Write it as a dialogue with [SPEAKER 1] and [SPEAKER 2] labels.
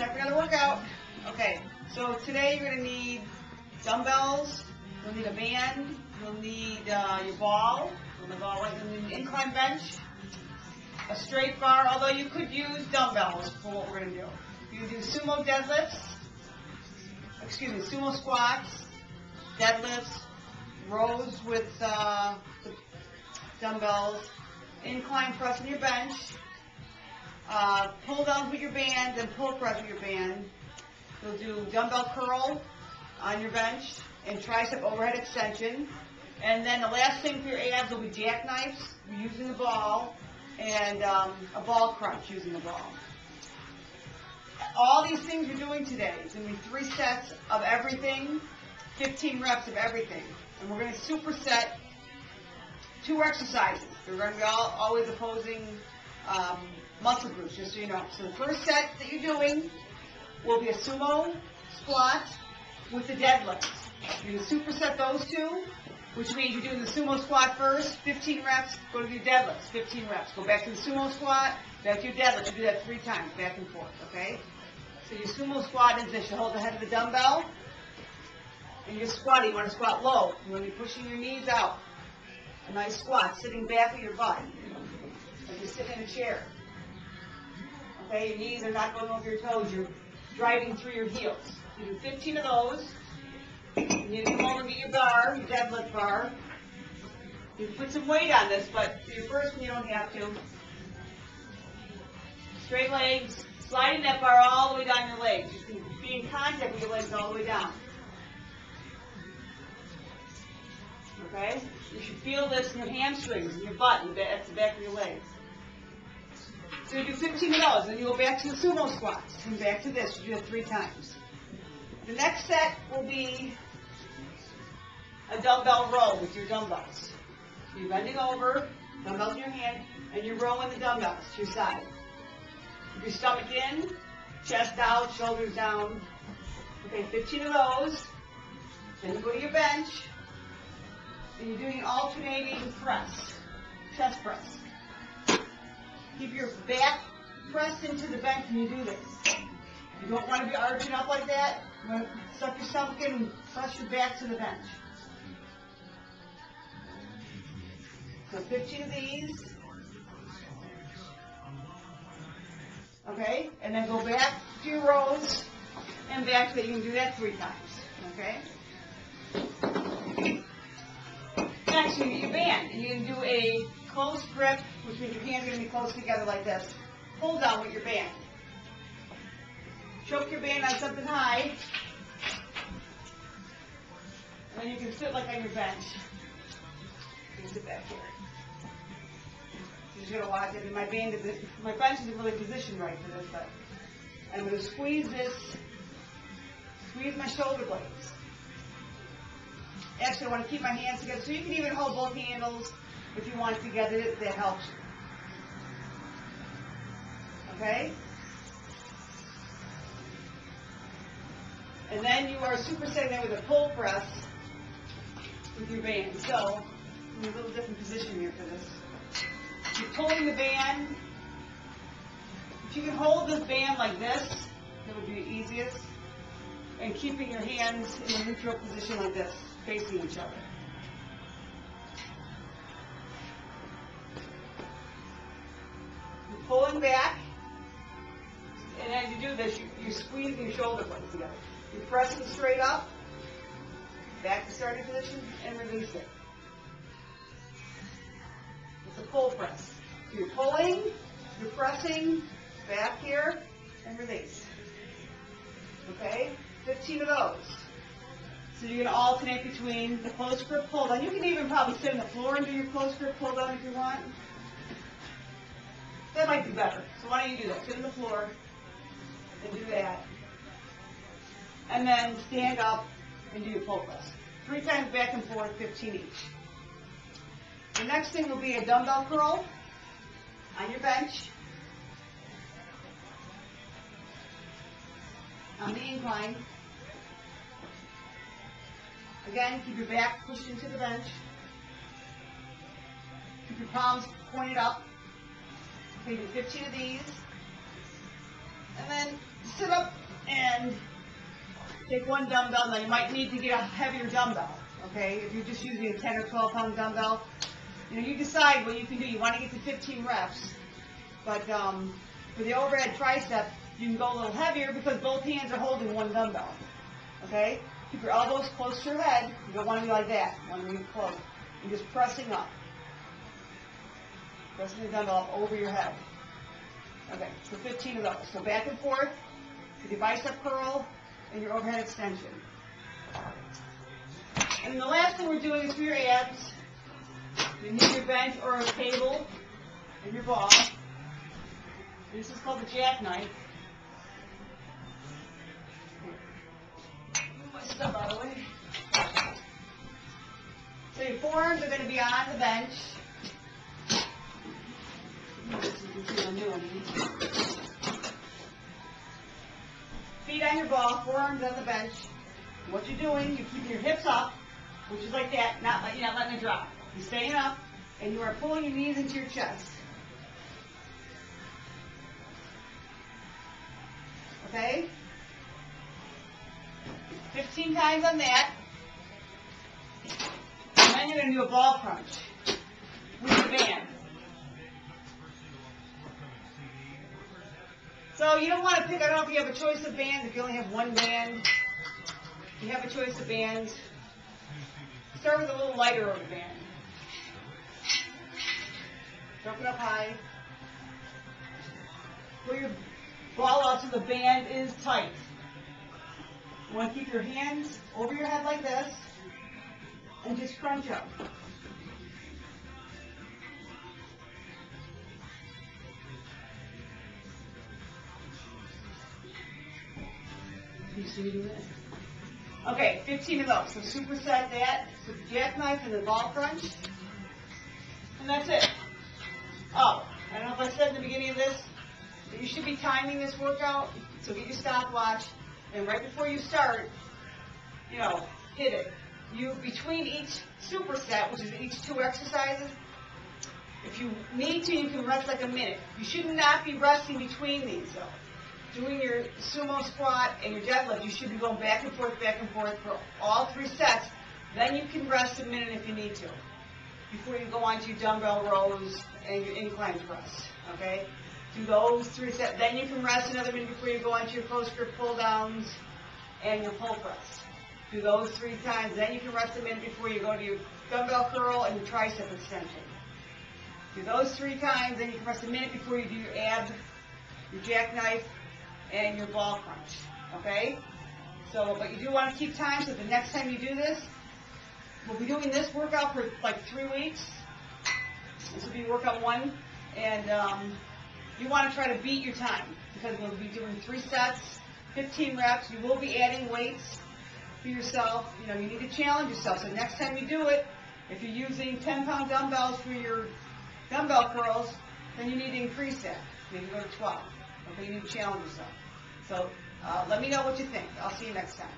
[SPEAKER 1] Time for another workout. Okay, so today you're going to need dumbbells, you'll need a band, you'll need your ball, you'll need an incline bench, a straight bar, although you could use dumbbells for what we're going to do. You can do sumo deadlifts, sumo squats, deadlifts, rows with the dumbbells, incline press on your bench, pull downs with your band, and pull press with your band. You'll do dumbbell curl on your bench and tricep overhead extension. And then the last thing for your abs will be jackknives using the ball and a ball crunch using the ball. All these things you're doing today is going to be 3 sets of everything, 15 reps of everything. And we're going to superset 2 exercises. They're going to be always opposing muscle groups, just so you know. So the first set that you're doing will be a sumo squat with the deadlifts. You're going to superset those 2, which means you're doing the sumo squat first, 15 reps, go to your deadlifts, 15 reps. Go back to the sumo squat, back to your deadlift. You do that 3 times, back and forth, okay? So your sumo squat is this. You hold the head of the dumbbell, and you're squatting. You want to squat low. You want to be pushing your knees out. A nice squat, sitting back with your butt, like you're sitting in a chair. Okay, your knees are not going over your toes. You're driving through your heels. You do 15 of those. You come over and get your bar, your deadlift bar. You can put some weight on this, but for your first one you don't have to. Straight legs, sliding that bar all the way down your legs. You can be in contact with your legs all the way down. Okay? You should feel this in your hamstrings, in your butt, at the back of your legs. So you do 15 of those, then you go back to the sumo squats, and back to this. You do it 3 times. The next set will be a dumbbell row with your dumbbells. So you're bending over, dumbbells in your hand, and you're rowing the dumbbells to your side. Keep your stomach in, chest out, shoulders down. Okay, 15 of those. Then you go to your bench, and you're doing an alternating press, chest press. Keep your back pressed into the bench when you do this. You don't want to be arching up like that. You want to suck your stomach in and press your back to the bench. So 15 of these. Okay? And then go back to your rows and back to that. You can do that 3 times. Okay? Next, you need your band. And you can do a close grip, which means your hands are going to be close together like this. Pull down with your band. Choke your band on something high. And then you can sit like on your bench. You can sit back here. You're just going to watch it. And my bench isn't really positioned right for this, but I'm going to squeeze my shoulder blades. Actually, I want to keep my hands together. So you can even hold both handles if you want together. That helps you. Okay? And then you are supersetting that with a pull press with your band. So, in a little different position here for this. You're pulling the band. If you can hold this band like this, that would be the easiest. And keeping your hands in a neutral position like this, facing each other. You're pulling back. And as you do this, you're squeezing your shoulder blades together. You're pressing straight up, back to starting position, and release it. It's a pull press. So you're pulling, you're pressing, back here, and release. Okay? 15 of those. So you're going to alternate between the close grip pull down. You can even probably sit on the floor and do your close grip pull down if you want. That might be better. So why don't you do that? Sit on the floor and do that. And then stand up and do your pull press. 3 times back and forth, 15 each. The next thing will be a dumbbell curl on your bench. On the incline. Again, keep your back pushed into the bench. Keep your palms pointed up. Okay, do 15 of these. And then sit up and take one dumbbell. Now you might need to get a heavier dumbbell, okay? If you're just using a 10 or 12 pound dumbbell, you decide what you can do. You want to get to 15 reps, but for the overhead tricep, you can go a little heavier because both hands are holding one dumbbell, okay? Keep your elbows close to your head. You don't want to be like that. You want to be close. You're just pressing up. Pressing the dumbbell up over your head. Okay, so 15 of those. So back and forth with your bicep curl and your overhead extension. And the last thing we're doing is for your abs. You need your bench or a table and your ball. This is called the jackknife. Move my stuff out of the way. So your forearms are going to be on the bench. Feet on your ball, forearms on the bench. What you're doing, you're keeping your hips up, which is like that, you're not letting it drop. You're staying up, and you are pulling your knees into your chest. Okay? 15 times on that. And then you're going to do a ball crunch with the band. So you don't want to pick, I don't know if you have a choice of bands, if you only have one band. If you have a choice of bands, start with a little lighter of a band. Jump it up high. Pull your ball out so the band is tight. You want to keep your hands over your head like this and just crunch up. You see me do this? Okay, 15 of those. So superset that. So the jackknife and the ball crunch. And that's it. Oh, I don't know if I said in the beginning of this, but you should be timing this workout. So get your stopwatch. And right before you start, hit it. Between each superset, which is each 2 exercises, if you need to, you can rest like a minute. You should not be resting between these, though. Doing your sumo squat and your deadlift, you should be going back and forth for all 3 sets. Then you can rest a minute if you need to, before you go on to your dumbbell rows and your incline press, okay? Do those 3 sets. Then you can rest another minute before you go on to your close grip pull downs and your pull press. Do those 3 times. Then you can rest a minute before you go to your dumbbell curl and your tricep extension. Do those 3 times. Then you can rest a minute before you do your ab, your jackknife, and your ball crunch, okay? So, but you do want to keep time, so the next time you do this, we'll be doing this workout for like 3 weeks. This will be workout 1, and you want to try to beat your time, because we'll be doing 3 sets, 15 reps. You will be adding weights for yourself. You need to challenge yourself. So next time you do it, if you're using 10-pound dumbbells for your dumbbell curls, then you need to increase that. Maybe go to 12. Okay, you need to challenge yourself. So let me know what you think. I'll see you next time.